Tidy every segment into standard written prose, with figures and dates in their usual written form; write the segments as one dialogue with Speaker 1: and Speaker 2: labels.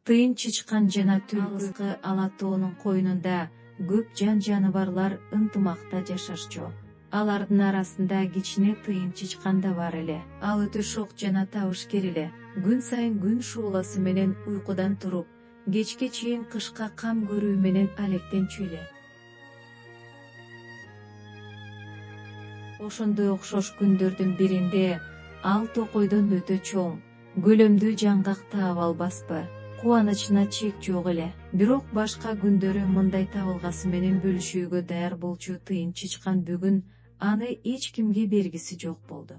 Speaker 1: Тыйын чычкан жана түлкү Ала тоонун койнунда көп жаныбарлар ынтымакта жашашчу. Алардын арасында кичине тыйын чычкан да бар эле. Ал өтө шок жана табышкер эле. Күн сайын күн шууласы менен уйкудан туруп, кечке чейин кышка кам көрүү менен алектенчү эле. Ошондой окшош күндөрдүн биринде ал токойдон өтө чоң, көлөмдүү жаңгак таап албаспы? Кубанычына чек жок эле. Бирок башка күндөрү мындай табылгасы менен бөлүшүүгө даяр болчу тыйын чычкан бүгүн аны эч кимге бергиси жок болду.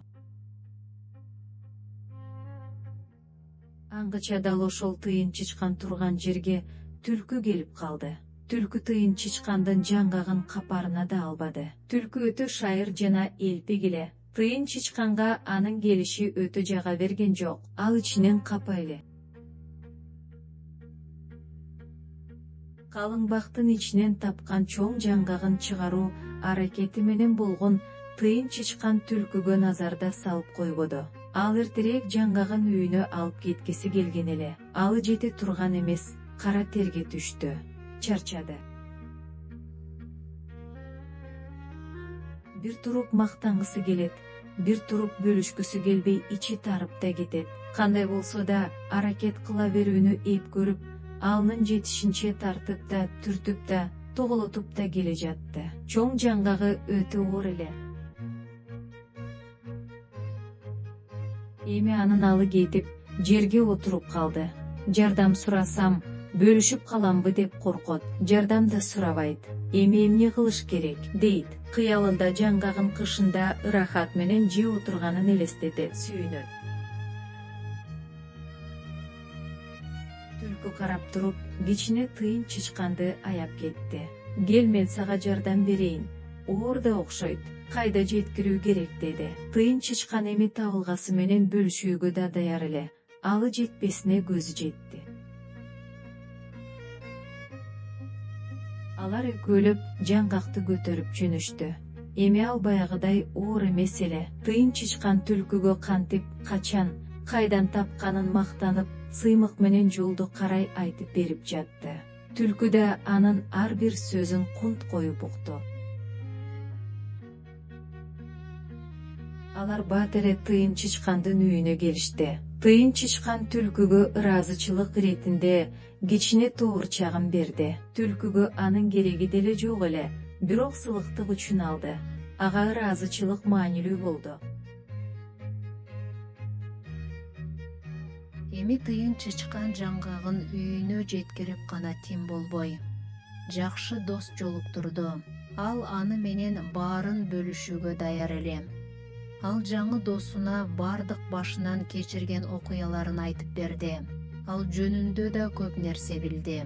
Speaker 1: Аңгыча дал ошол тыйын чычкан турган жерге түлкү келип калды. Түлкү тыйын чычкандын жаңгагын капарына да албады. Түлкү өтө шайыр жана элпик эле. Тыйын чычканга анын келиши өтө жага берген жок. Ал ичинен капа эле. Калың бактын ичинен тапкан чоң жаңгагын чыгаруу аракети менен болгон тыйын чычкан түлкүгө назарда салып койбоду. Ал эртерээк жаңгагын үйүнө алып кеткиси келген эле. Алы жете турган эмес, кара терге түштү. Чарчады. Бир туруп мактангысы келет, бир туруп бөлүшкүсү келбей ичи тарып да кетет. Кандай болсо да аракет кыла берүүнү эп көрүп, алынын жетишинче тартып да, түртүп да, тоголотуп да келе жатты. Чоң жаңгагы өтө оор эле. Эми анын алы кетип, жерге отуруп калды. Жардам сурасам, бөлүшүп каламбы деп коркот. Жардам да сурабайт. Эми эмне кылыш керек, дейт. Кыялында жаңгагын кышында ырахат менен же отурганын элестетет, сүйүнөт. Түлкү карап туруп, кичине тыйын чычканды аяп кетти. Кел, мен сага жардам берейин. Оор да окшойт. Кайда жеткирүү керек, деди. Тыйын чычкан эми табылгасы менен бөлүшүүгө да даяр эле. Алы жетпесине көзү жетти. Алар экөөлөп жаңгакты көтөрүп жөнөштү. Эми ал баягыдай оор эмес эле. Тыйын чычкан түлкүгө кантип, качан, кайдан тапканын мактанып, сыймык менен жолду карай айтып берип жатты. Түлкү да анын ар бир сөзүн кунт коюп укту. Алар бат эле тыйын чычкандын үйүнө келишти. Тыйын чычкан түлкүгө ыраазычылык иретинде кичине туурчагын берди. Түлкүгө анын кереги деле жок эле, бирок сылыктык үчүн алды. Ага ыраазычылык маанилүү болду.
Speaker 2: Эми тыйын чычкан жаңгагын үйүнө жеткирип гана тим болбой, жакшы дос жолуктурду. Ал аны менен баарын бөлүшүүгө даяр эле. Ал жаңы досуна бардык башынан кечирген окуяларын айтып берди. Ал жөнүндө да көп нерсе билди.